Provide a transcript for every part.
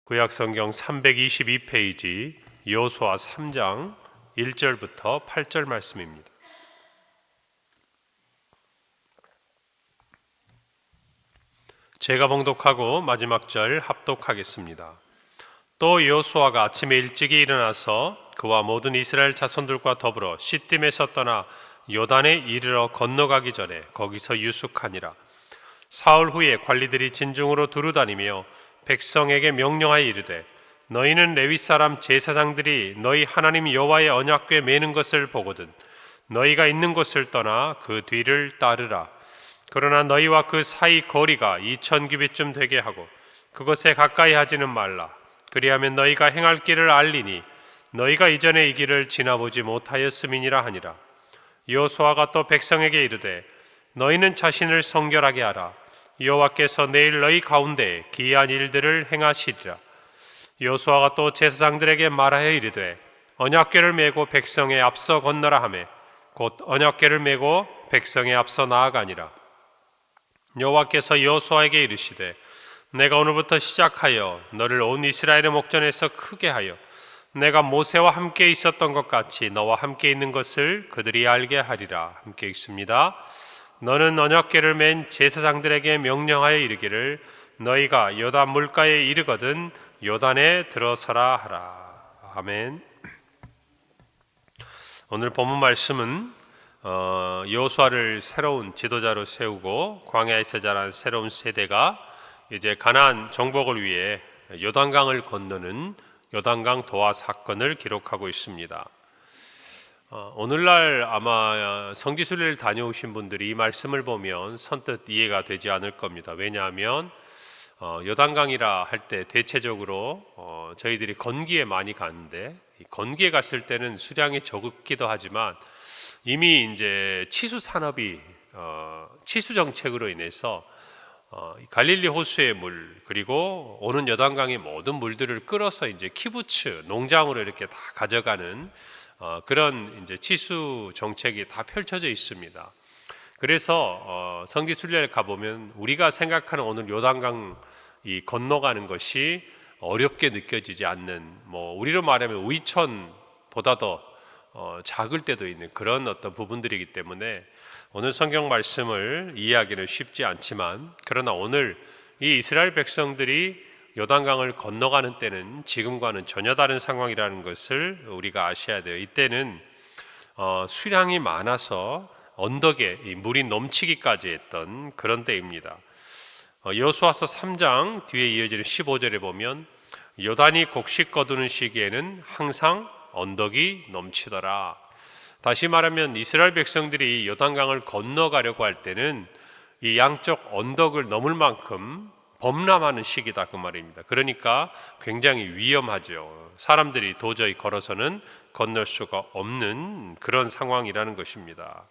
구약성경 322페이지 여호수아 3장 1절부터 8절 말씀입니다. 제가 봉독하고 마지막 절 합독하겠습니다. 또 여호수아가 아침에 일찍이 일어나서 그와 모든 이스라엘 자손들과 더불어 시딤에서 떠나 요단에 이르러 건너가기 전에 거기서 유숙하니라. 사흘 후에 관리들이 진중으로 두루다니며 백성에게 명령하여 이르되 너희는 레위 사람 제사장들이 너희 하나님 여호와의 언약궤 매는 것을 보거든 너희가 있는 곳을 떠나 그 뒤를 따르라. 그러나 너희와 그 사이 거리가 2000규빗쯤 되게 하고 그것에 가까이 하지는 말라. 그리하면 너희가 행할 길을 알리니 너희가 이전에 이 길을 지나보지 못하였음이니라 하니라. 여호수아가 또 백성에게 이르되 너희는 자신을 성결하게 하라. 여호와께서 내일 너희 가운데 기이한 일들을 행하시리라. 여호수아가 또 제사장들에게 말하여 이르되 언약궤를 메고 백성에 앞서 건너라 하매 곧 언약궤를 메고 백성에 앞서 나아가니라. 여호와께서 여호수아에게 이르시되 내가 오늘부터 시작하여 너를 온 이스라엘의 목전에서 크게 하여 내가 모세와 함께 있었던 것 같이 너와 함께 있는 것을 그들이 알게 하리라. 함께 읽습니다. 너는 언약궤를 맨 제사장들에게 명령하여 이르기를 너희가 요단 물가에 이르거든 요단에 들어서라 하라. 아멘. 오늘 본문 말씀은 여호수아를 새로운 지도자로 세우고 광야에서 자란 새로운 세대가 이제 가나안 정복을 위해 요단강을 건너는 요단강 도하 사건을 기록하고 있습니다. 오늘날 아마 성지순례를 다녀오신 분들이 이 말씀을 보면 선뜻 이해가 되지 않을 겁니다. 왜냐하면 요단강이라 할 때 대체적으로 저희들이 건기에 많이 가는데 건기에 갔을 때는 수량이 적기도 하지만 이미 이제 치수 산업이 치수 정책으로 인해서 갈릴리 호수의 물 그리고 오는 요단강의 모든 물들을 끌어서 이제 키부츠 농장으로 이렇게 다 가져가는 그런 이제 치수 정책이 다 펼쳐져 있습니다. 그래서 성지순례를 가보면 우리가 생각하는 오늘 요단강 이 건너가는 것이 어렵게 느껴지지 않는 우리로 말하면 우이천보다 더 작을 때도 있는 그런 어떤 부분들이기 때문에 오늘 성경 말씀을 이해하기는 쉽지 않지만 그러나 오늘 이 이스라엘 백성들이 요단강을 건너가는 때는 지금과는 전혀 다른 상황이라는 것을 우리가 아셔야 돼요. 이때는 수량이 많아서 언덕에 이 물이 넘치기까지 했던 그런 때입니다. 여호수아서 3장 뒤에 이어지는 15절에 보면 요단이 곡식 거두는 시기에는 항상 언덕이 넘치더라. 다시 말하면 이스라엘 백성들이 요단강을 건너가려고 할 때는 이 양쪽 언덕을 넘을 만큼 범람하는 시기다 그 말입니다. 그러니까 굉장히 위험하죠. 사람들이 도저히 걸어서는 건널 수가 없는 그런 상황이라는 것입니다.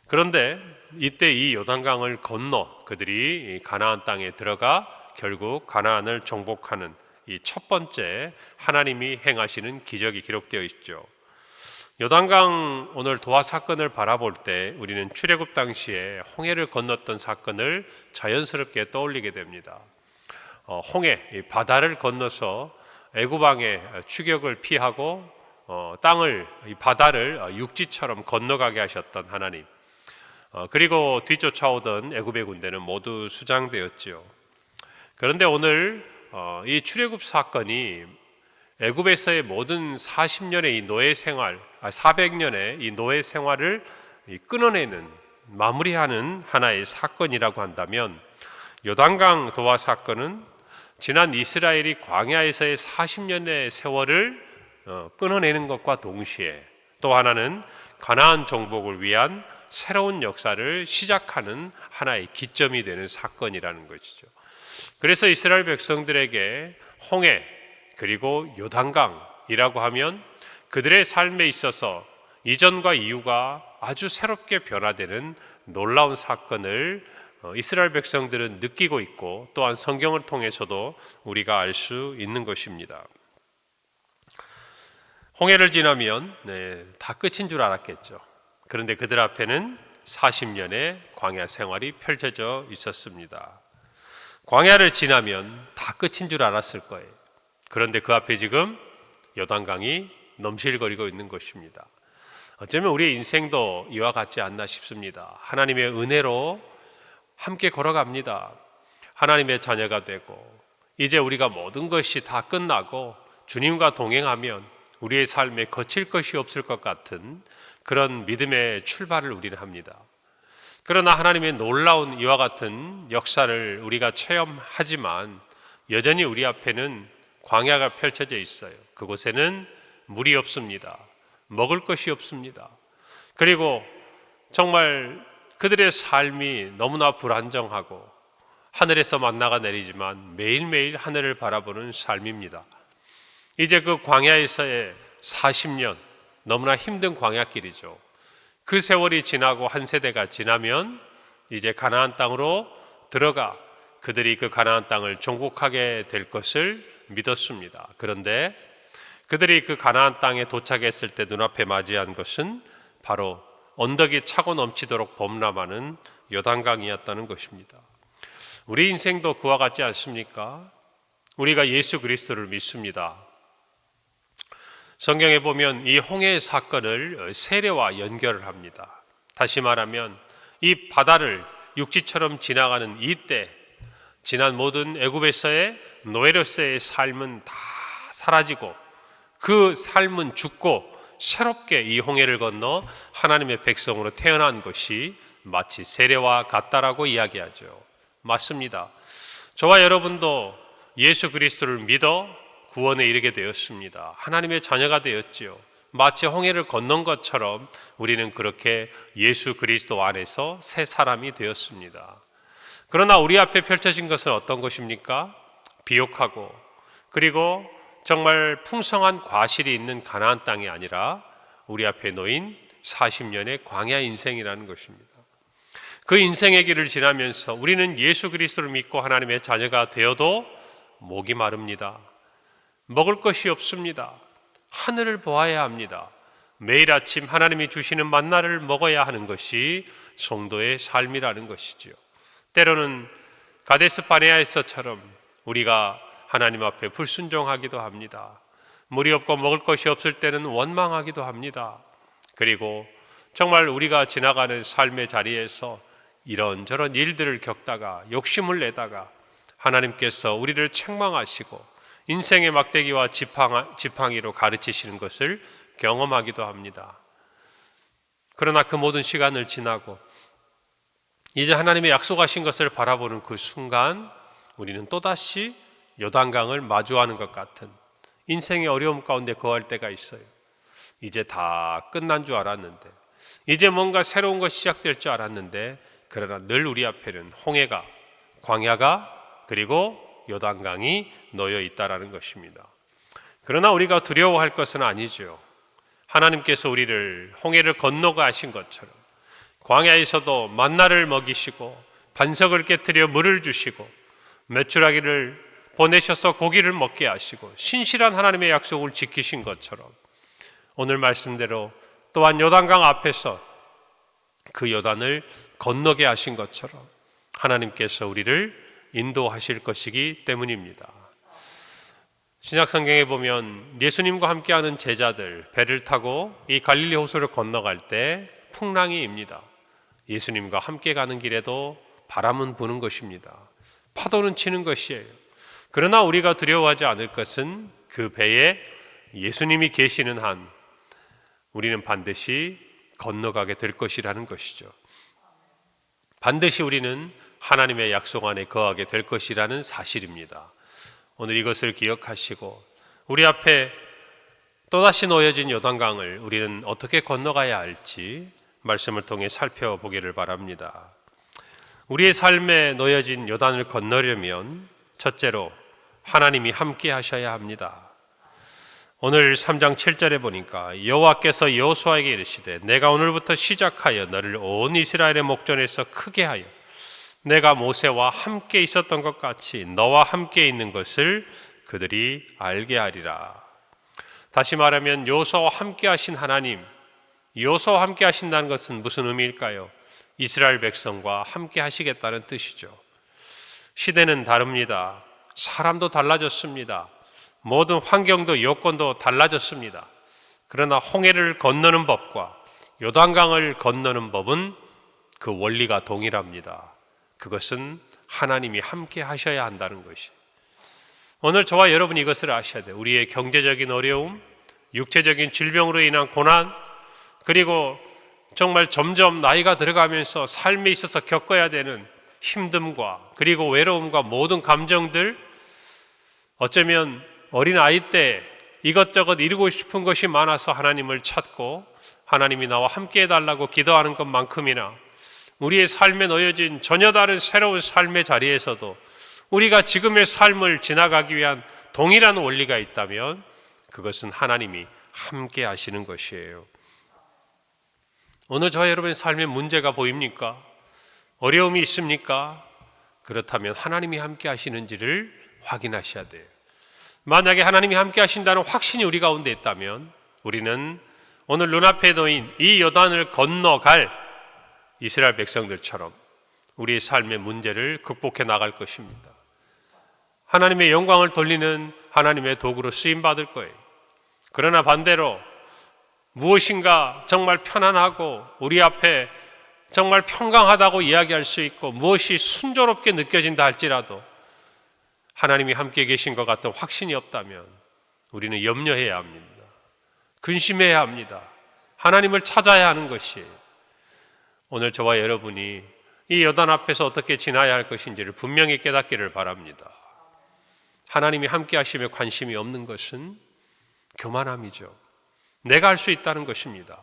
그런데 이때 이 요단강을 건너 그들이 가나안 땅에 들어가 결국 가나안을 정복하는 이 첫 번째 하나님이 행하시는 기적이 기록되어 있죠. 요단강 오늘 도하 사건을 바라볼 때 우리는 출애굽 당시에 홍해를 건넜던 사건을 자연스럽게 떠올리게 됩니다. 홍해, 이 바다를 건너서 애굽 왕의 추격을 피하고 땅을 이 바다를 육지처럼 건너가게 하셨던 하나님. 그리고 뒤쫓아오던 애굽의 군대는 모두 수장되었지요. 그런데 오늘 이 출애굽 사건이 애굽에서의 모든 40년의 이 노예 생활, 400년의 이 노예 생활을 끊어내는 마무리하는 하나의 사건이라고 한다면 요단강 도하 사건은 지난 이스라엘이 광야에서의 40년의 세월을 끊어내는 것과 동시에 또 하나는 가나안 정복을 위한 새로운 역사를 시작하는 하나의 기점이 되는 사건이라는 것이죠. 그래서 이스라엘 백성들에게 홍해 그리고 요단강이라고 하면 그들의 삶에 있어서 이전과 이후가 아주 새롭게 변화되는 놀라운 사건을 이스라엘 백성들은 느끼고 있고 또한 성경을 통해서도 우리가 알 수 있는 것입니다. 홍해를 지나면 다 끝인 줄 알았겠죠. 그런데 그들 앞에는 40년의 광야 생활이 펼쳐져 있었습니다. 광야를 지나면 다 끝인 줄 알았을 거예요. 그런데 그 앞에 지금 요단강이 넘실거리고 있는 것입니다. 어쩌면 우리의 인생도 이와 같지 않나 싶습니다. 하나님의 은혜로 함께 걸어갑니다. 하나님의 자녀가 되고 이제 우리가 모든 것이 다 끝나고 주님과 동행하면 우리의 삶에 거칠 것이 없을 것 같은 그런 믿음의 출발을 우리는 합니다. 그러나 하나님의 놀라운 이와 같은 역사를 우리가 체험하지만 여전히 우리 앞에는 광야가 펼쳐져 있어요. 그곳에는 물이 없습니다. 먹을 것이 없습니다. 그리고 정말 그들의 삶이 너무나 불안정하고 하늘에서 만나가 내리지만 매일매일 하늘을 바라보는 삶입니다. 이제 그 광야에서의 40년, 너무나 힘든 광야길이죠. 그 세월이 지나고 한 세대가 지나면 이제 가나안 땅으로 들어가 그들이 그 가나안 땅을 정복하게 될 것을 믿었습니다. 그런데 그들이 그 가나안 땅에 도착했을 때 눈앞에 맞이한 것은 바로 언덕이 차고 넘치도록 범람하는 요단강이었다는 것입니다. 우리 인생도 그와 같지 않습니까? 우리가 예수 그리스도를 믿습니다. 성경에 보면 이 홍해의 사건을 세례와 연결을 합니다. 다시 말하면 이 바다를 육지처럼 지나가는 이때 지난 모든 애굽에서의 노예로서의 삶은 다 사라지고 그 삶은 죽고 새롭게 이 홍해를 건너 하나님의 백성으로 태어난 것이 마치 세례와 같다라고 이야기하죠. 맞습니다. 저와 여러분도 예수 그리스도를 믿어 구원에 이르게 되었습니다. 하나님의 자녀가 되었지요. 마치 홍해를 건넌 것처럼 우리는 그렇게 예수 그리스도 안에서 새 사람이 되었습니다. 그러나 우리 앞에 펼쳐진 것은 어떤 것입니까? 비옥하고 그리고 정말 풍성한 과실이 있는 가나안 땅이 아니라 우리 앞에 놓인 40년의 광야 인생이라는 것입니다. 그 인생의 길을 지나면서 우리는 예수 그리스도를 믿고 하나님의 자녀가 되어도 목이 마릅니다. 먹을 것이 없습니다. 하늘을 보아야 합니다. 매일 아침 하나님이 주시는 만나를 먹어야 하는 것이 성도의 삶이라는 것이죠. 때로는 가데스 바네아에서처럼 우리가 하나님 앞에 불순종하기도 합니다. 물이 없고 먹을 것이 없을 때는 원망하기도 합니다. 그리고 정말 우리가 지나가는 삶의 자리에서 이런저런 일들을 겪다가 욕심을 내다가 하나님께서 우리를 책망하시고 인생의 막대기와 지팡이로 가르치시는 것을 경험하기도 합니다. 그러나 그 모든 시간을 지나고 이제 하나님의 약속하신 것을 바라보는 그 순간 우리는 또다시 요단강을 마주하는 것 같은 인생의 어려움 가운데 거할 때가 있어요. 이제 다 끝난 줄 알았는데 이제 뭔가 새로운 것이 시작될 줄 알았는데 그러나 늘 우리 앞에는 홍해가, 광야가 그리고 요단강이 놓여 있다라는 것입니다. 그러나 우리가 두려워할 것은 아니죠. 하나님께서 우리를 홍해를 건너가 하신 것처럼 광야에서도 만나를 먹이시고 반석을 깨뜨려 물을 주시고 메추라기를 보내셔서 고기를 먹게 하시고 신실한 하나님의 약속을 지키신 것처럼 오늘 말씀대로 또한 요단강 앞에서 그 요단을 건너게 하신 것처럼 하나님께서 우리를 인도하실 것이기 때문입니다. 신약성경에 보면 예수님과 함께하는 제자들 배를 타고 이 갈릴리 호수를 건너갈 때 풍랑이 입니다. 예수님과 함께 가는 길에도 바람은 부는 것입니다. 파도는 치는 것이에요. 그러나 우리가 두려워하지 않을 것은 그 배에 예수님이 계시는 한 우리는 반드시 건너가게 될 것이라는 것이죠. 반드시 우리는 하나님의 약속 안에 거하게 될 것이라는 사실입니다. 오늘 이것을 기억하시고 우리 앞에 또다시 놓여진 요단강을 우리는 어떻게 건너가야 할지 말씀을 통해 살펴보기를 바랍니다. 우리의 삶에 놓여진 요단을 건너려면 첫째로 하나님이 함께 하셔야 합니다. 오늘 3장 7절에 보니까 여호와께서 여호수아에게 이르시되 내가 오늘부터 시작하여 너를 온 이스라엘의 목전에서 크게 하여 내가 모세와 함께 있었던 것 같이 너와 함께 있는 것을 그들이 알게 하리라. 다시 말하면 여호수아와 함께 하신 하나님, 여호수아와 함께 하신다는 것은 무슨 의미일까요? 이스라엘 백성과 함께 하시겠다는 뜻이죠. 시대는 다릅니다. 사람도 달라졌습니다. 모든 환경도 여건도 달라졌습니다. 그러나 홍해를 건너는 법과 요단강을 건너는 법은 그 원리가 동일합니다. 그것은 하나님이 함께 하셔야 한다는 것이. 오늘 저와 여러분이 이것을 아셔야 돼요. 우리의 경제적인 어려움, 육체적인 질병으로 인한 고난, 그리고 정말 점점 나이가 들어가면서 삶에 있어서 겪어야 되는 힘듦과 그리고 외로움과 모든 감정들, 어쩌면 어린아이 때 이것저것 이루고 싶은 것이 많아서 하나님을 찾고 하나님이 나와 함께 해달라고 기도하는 것만큼이나 우리의 삶에 놓여진 전혀 다른 새로운 삶의 자리에서도 우리가 지금의 삶을 지나가기 위한 동일한 원리가 있다면 그것은 하나님이 함께 하시는 것이에요. 오늘 저와 여러분의 삶에 문제가 보입니까? 어려움이 있습니까? 그렇다면 하나님이 함께 하시는지를 확인하셔야 돼요. 만약에 하나님이 함께 하신다는 확신이 우리 가운데 있다면 우리는 오늘 눈앞에 놓인 이 요단을 건너갈 이스라엘 백성들처럼 우리의 삶의 문제를 극복해 나갈 것입니다. 하나님의 영광을 돌리는 하나님의 도구로 쓰임받을 거예요. 그러나 반대로 무엇인가 정말 편안하고 우리 앞에 정말 평강하다고 이야기할 수 있고 무엇이 순조롭게 느껴진다 할지라도 하나님이 함께 계신 것 같은 확신이 없다면 우리는 염려해야 합니다. 근심해야 합니다. 하나님을 찾아야 하는 것이에요. 오늘 저와 여러분이 이 요단 앞에서 어떻게 지나야 할 것인지를 분명히 깨닫기를 바랍니다. 하나님이 함께 하심에 관심이 없는 것은 교만함이죠. 내가 할 수 있다는 것입니다.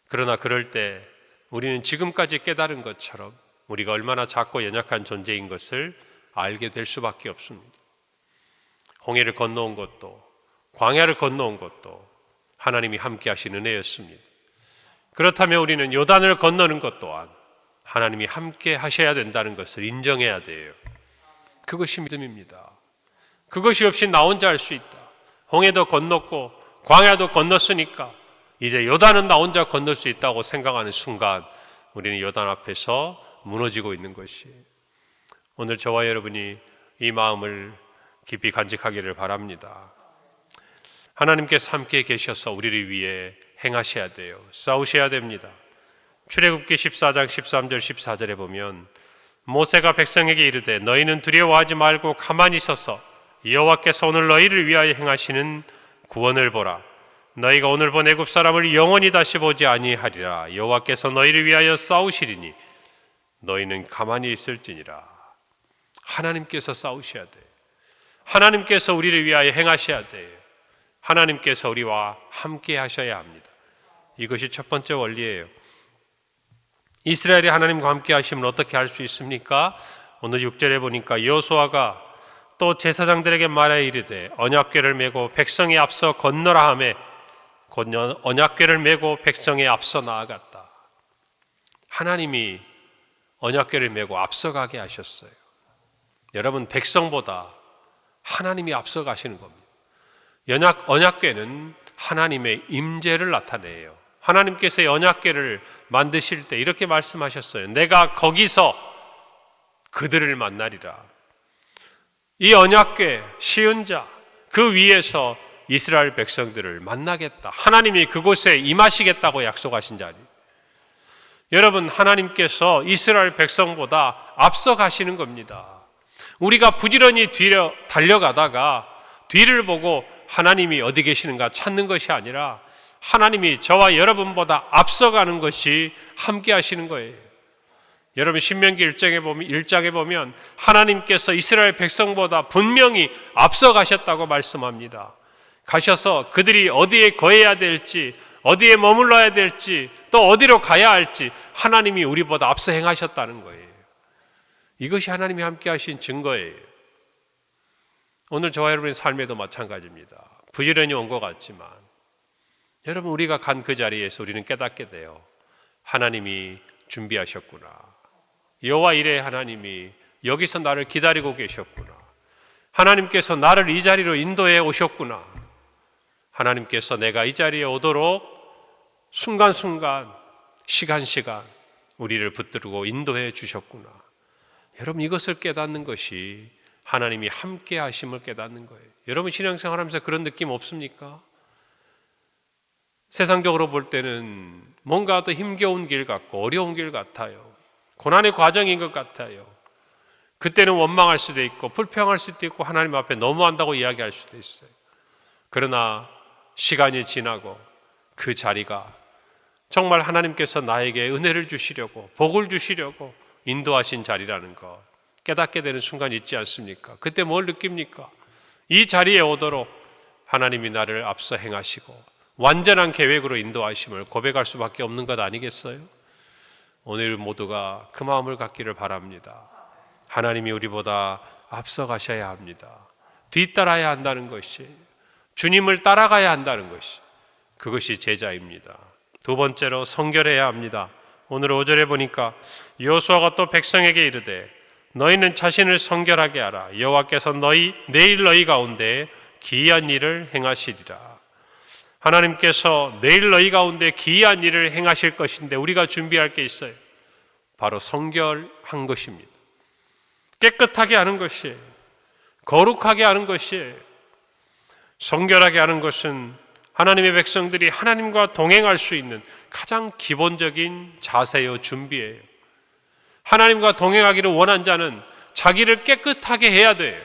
그러나 그럴 때 우리는 지금까지 깨달은 것처럼 우리가 얼마나 작고 연약한 존재인 것을 알게 될 수밖에 없습니다. 홍해를 건너온 것도 광야를 건너온 것도 하나님이 함께 하신 은혜였습니다. 그렇다면 우리는 요단을 건너는 것 또한 하나님이 함께 하셔야 된다는 것을 인정해야 돼요. 그것이 믿음입니다. 그것이 없이 나 혼자 할 수 있다. 홍해도 건넜고 광야도 건넜으니까 이제 요단은 나 혼자 건널 수 있다고 생각하는 순간 우리는 요단 앞에서 무너지고 있는 것이. 오늘 저와 여러분이 이 마음을 깊이 간직하기를 바랍니다. 하나님께서 함께 계셔서 우리를 위해 행하셔야 돼요. 싸우셔야 됩니다. 출애굽기 14장 13절 14절에 보면 모세가 백성에게 이르되 너희는 두려워하지 말고 가만히 서서 여호와께서 오늘 너희를 위하여 행하시는 구원을 보라. 너희가 오늘 본 애굽 사람을 영원히 다시 보지 아니하리라. 여호와께서 너희를 위하여 싸우시리니 너희는 가만히 있을지니라. 하나님께서 싸우셔야 돼요. 하나님께서 우리를 위하여 행하셔야 돼요. 하나님께서 우리와 함께 하셔야 합니다. 이것이 첫 번째 원리예요. 이스라엘이 하나님과 함께 하시면 어떻게 할 수 있습니까? 오늘 6절에 보니까 여호수아가 또 제사장들에게 말하여 이르되 언약궤를 메고 백성에 앞서 건너라 하매 곧 언약궤를 메고 백성에 앞서 나아갔다. 하나님이 언약궤를 메고 앞서가게 하셨어요. 여러분, 백성보다 하나님이 앞서가시는 겁니다. 언약궤는 하나님의 임재를 나타내요. 하나님께서 언약궤를 만드실 때 이렇게 말씀하셨어요. 내가 거기서 그들을 만나리라. 이 언약궤 시은자 그 위에서 이스라엘 백성들을 만나겠다. 하나님이 그곳에 임하시겠다고 약속하신 자리. 여러분, 하나님께서 이스라엘 백성보다 앞서 가시는 겁니다. 우리가 부지런히 뒤로 달려가다가 뒤를 보고 하나님이 어디 계시는가 찾는 것이 아니라 하나님이 저와 여러분보다 앞서가는 것이 함께 하시는 거예요. 여러분, 신명기 1장에 보면 하나님께서 이스라엘 백성보다 분명히 앞서 가셨다고 말씀합니다. 가셔서 그들이 어디에 거해야 될지, 어디에 머물러야 될지, 또 어디로 가야 할지 하나님이 우리보다 앞서 행하셨다는 거예요. 이것이 하나님이 함께 하신 증거예요. 오늘 저와 여러분의 삶에도 마찬가지입니다. 부지런히 온 것 같지만 여러분, 우리가 간 그 자리에서 우리는 깨닫게 돼요. 하나님이 준비하셨구나. 여호와 이레 하나님이 여기서 나를 기다리고 계셨구나. 하나님께서 나를 이 자리로 인도해 오셨구나. 하나님께서 내가 이 자리에 오도록 순간순간, 시간 우리를 붙들고 인도해 주셨구나. 여러분, 이것을 깨닫는 것이 하나님이 함께 하심을 깨닫는 거예요. 여러분 신앙생활하면서 그런 느낌 없습니까? 세상적으로 볼 때는 뭔가 더 힘겨운 길 같고 어려운 길 같아요. 고난의 과정인 것 같아요. 그때는 원망할 수도 있고 불평할 수도 있고 하나님 앞에 너무한다고 이야기할 수도 있어요. 그러나 시간이 지나고 그 자리가 정말 하나님께서 나에게 은혜를 주시려고 복을 주시려고 인도하신 자리라는 것 깨닫게 되는 순간이 있지 않습니까? 그때 뭘 느낍니까? 이 자리에 오도록 하나님이 나를 앞서 행하시고 완전한 계획으로 인도하심을 고백할 수밖에 없는 것 아니겠어요? 오늘 모두가 그 마음을 갖기를 바랍니다. 하나님이 우리보다 앞서 가셔야 합니다. 뒤따라야 한다는 것이, 주님을 따라가야 한다는 것이, 그것이 제자입니다. 두 번째로 성결해야 합니다. 오늘 5절에 보니까 여호수아가 또 백성에게 이르되 너희는 자신을 성결하게 하라. 여호와께서 내일 너희 가운데 기이한 일을 행하시리라. 하나님께서 내일 너희 가운데 기이한 일을 행하실 것인데 우리가 준비할 게 있어요. 바로 성결한 것입니다. 깨끗하게 하는 것이에요. 거룩하게 하는 것이에요. 성결하게 하는 것은 하나님의 백성들이 하나님과 동행할 수 있는 가장 기본적인 자세요, 준비예요. 하나님과 동행하기를 원한 자는 자기를 깨끗하게 해야 돼요.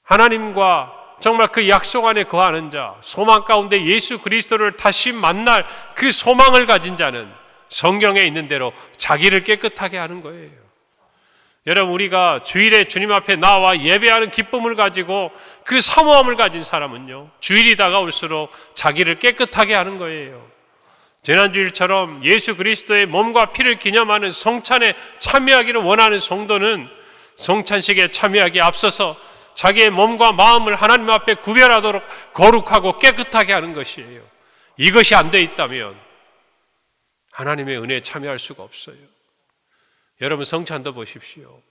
하나님과 정말 그 약속 안에 거하는 자, 소망 가운데 예수 그리스도를 다시 만날 그 소망을 가진 자는 성경에 있는 대로 자기를 깨끗하게 하는 거예요. 여러분, 우리가 주일에 주님 앞에 나와 예배하는 기쁨을 가지고 그 사모함을 가진 사람은요, 주일이 다가올수록 자기를 깨끗하게 하는 거예요. 지난주일처럼 예수 그리스도의 몸과 피를 기념하는 성찬에 참여하기를 원하는 성도는 성찬식에 참여하기에 앞서서 자기의 몸과 마음을 하나님 앞에 구별하도록 거룩하고 깨끗하게 하는 것이에요. 이것이 안 돼 있다면 하나님의 은혜에 참여할 수가 없어요. 여러분, 성찬도 보십시오.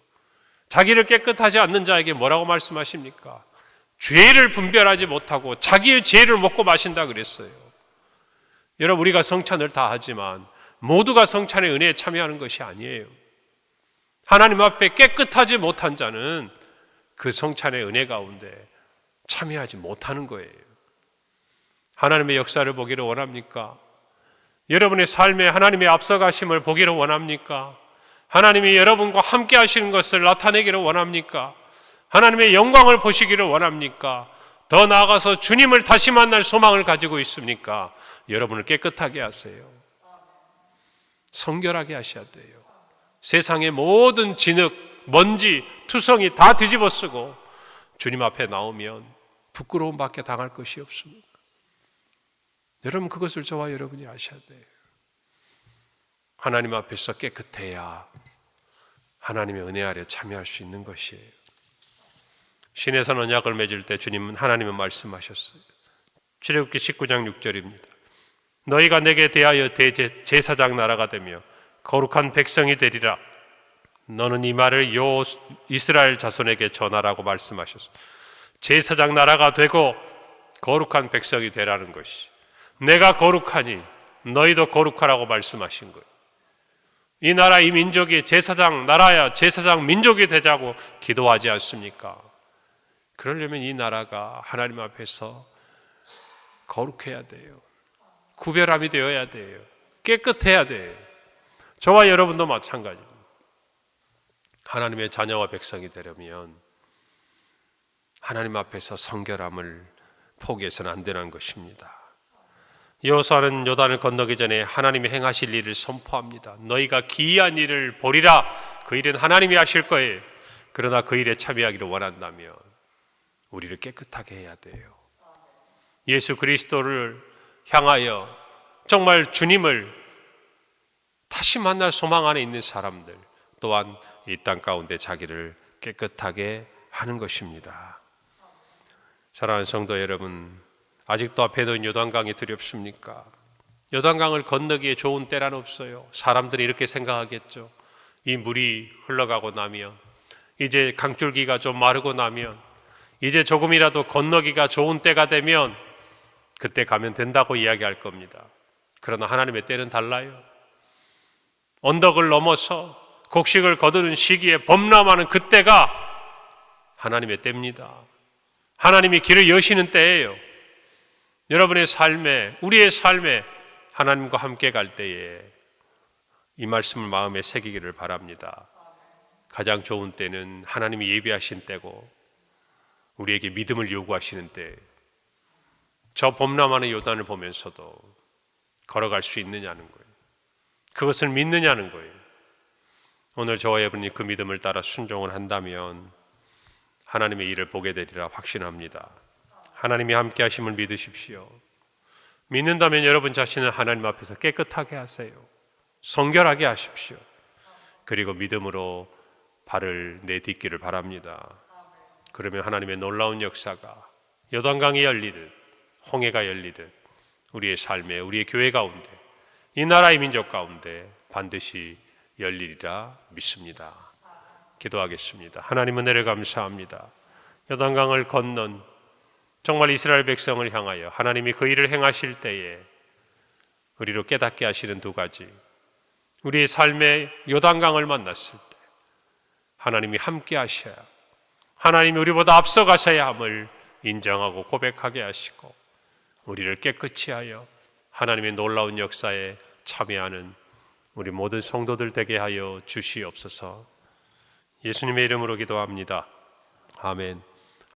자기를 깨끗하지 않는 자에게 뭐라고 말씀하십니까? 죄를 분별하지 못하고 자기의 죄를 먹고 마신다 그랬어요. 여러분, 우리가 성찬을 다 하지만 모두가 성찬의 은혜에 참여하는 것이 아니에요. 하나님 앞에 깨끗하지 못한 자는 그 성찬의 은혜 가운데 참여하지 못하는 거예요. 하나님의 역사를 보기를 원합니까? 여러분의 삶에 하나님의 앞서가심을 보기를 원합니까? 하나님이 여러분과 함께 하시는 것을 나타내기를 원합니까? 하나님의 영광을 보시기를 원합니까? 더 나아가서 주님을 다시 만날 소망을 가지고 있습니까? 여러분을 깨끗하게 하세요. 성결하게 하셔야 돼요. 세상의 모든 진흙, 먼지, 투성이 다 뒤집어 쓰고 주님 앞에 나오면 부끄러움 밖에 당할 것이 없습니다. 여러분, 그것을 저와 여러분이 아셔야 돼요. 하나님 앞에서 깨끗해야 하나님의 은혜 아래 참여할 수 있는 것이에요. 신에서 언약을 맺을 때 주님은 하나님은 말씀하셨어요. 출애굽기 19장 6절입니다. 너희가 내게 대하여 대제사장 나라가 되며 거룩한 백성이 되리라. 너는 이 말을 이스라엘 자손에게 전하라고 말씀하셨어요. 제사장 나라가 되고 거룩한 백성이 되라는 것이, 내가 거룩하니 너희도 거룩하라고 말씀하신 거예요. 이 나라, 이 민족이 제사장 나라야 제사장 민족이 되자고 기도하지 않습니까? 그러려면 이 나라가 하나님 앞에서 거룩해야 돼요. 구별함이 되어야 돼요. 깨끗해야 돼요. 저와 여러분도 마찬가지입니다. 하나님의 자녀와 백성이 되려면 하나님 앞에서 성결함을 포기해서는 안 되는 것입니다. 여호수아는 요단을 건너기 전에 하나님이 행하실 일을 선포합니다. 너희가 기이한 일을 보리라. 그 일은 하나님이 하실 거예요. 그러나 그 일에 참여하기를 원한다면 우리를 깨끗하게 해야 돼요. 예수 그리스도를 향하여 정말 주님을 다시 만날 소망 안에 있는 사람들 또한 이 땅 가운데 자기를 깨끗하게 하는 것입니다. 사랑하는 성도 여러분, 아직도 앞에 놓인 요단강이 두렵습니까? 요단강을 건너기에 좋은 때란 없어요. 사람들이 이렇게 생각하겠죠. 이 물이 흘러가고 나면, 이제 강줄기가 좀 마르고 나면, 이제 조금이라도 건너기가 좋은 때가 되면 그때 가면 된다고 이야기할 겁니다. 그러나 하나님의 때는 달라요. 언덕을 넘어서 곡식을 거두는 시기에 범람하는 그때가 하나님의 때입니다. 하나님이 길을 여시는 때예요. 여러분의 삶에, 우리의 삶에 하나님과 함께 갈 때에 이 말씀을 마음에 새기기를 바랍니다. 가장 좋은 때는 하나님이 예비하신 때고 우리에게 믿음을 요구하시는 때, 저 범람하는 요단을 보면서도 걸어갈 수 있느냐는 거예요. 그것을 믿느냐는 거예요. 오늘 저와 여러분이 그 믿음을 따라 순종을 한다면 하나님의 일을 보게 되리라 확신합니다. 하나님이 함께 하심을 믿으십시오. 믿는다면 여러분 자신을 하나님 앞에서 깨끗하게 하세요. 성결하게 하십시오. 그리고 믿음으로 발을 내딛기를 바랍니다. 그러면 하나님의 놀라운 역사가 요단강이 열리듯 홍해가 열리듯 우리의 삶에, 우리의 교회 가운데, 이 나라의 민족 가운데 반드시 열리리라 믿습니다. 기도하겠습니다. 하나님 은혜를 감사합니다. 요단강을 건넌 정말 이스라엘 백성을 향하여 하나님이 그 일을 행하실 때에 우리로 깨닫게 하시는 두 가지, 우리의 삶의 요단강을 만났을 때 하나님이 함께 하셔야, 하나님이 우리보다 앞서가셔야 함을 인정하고 고백하게 하시고 우리를 깨끗이 하여 하나님의 놀라운 역사에 참여하는 우리 모든 성도들 되게 하여 주시옵소서. 예수님의 이름으로 기도합니다. 아멘.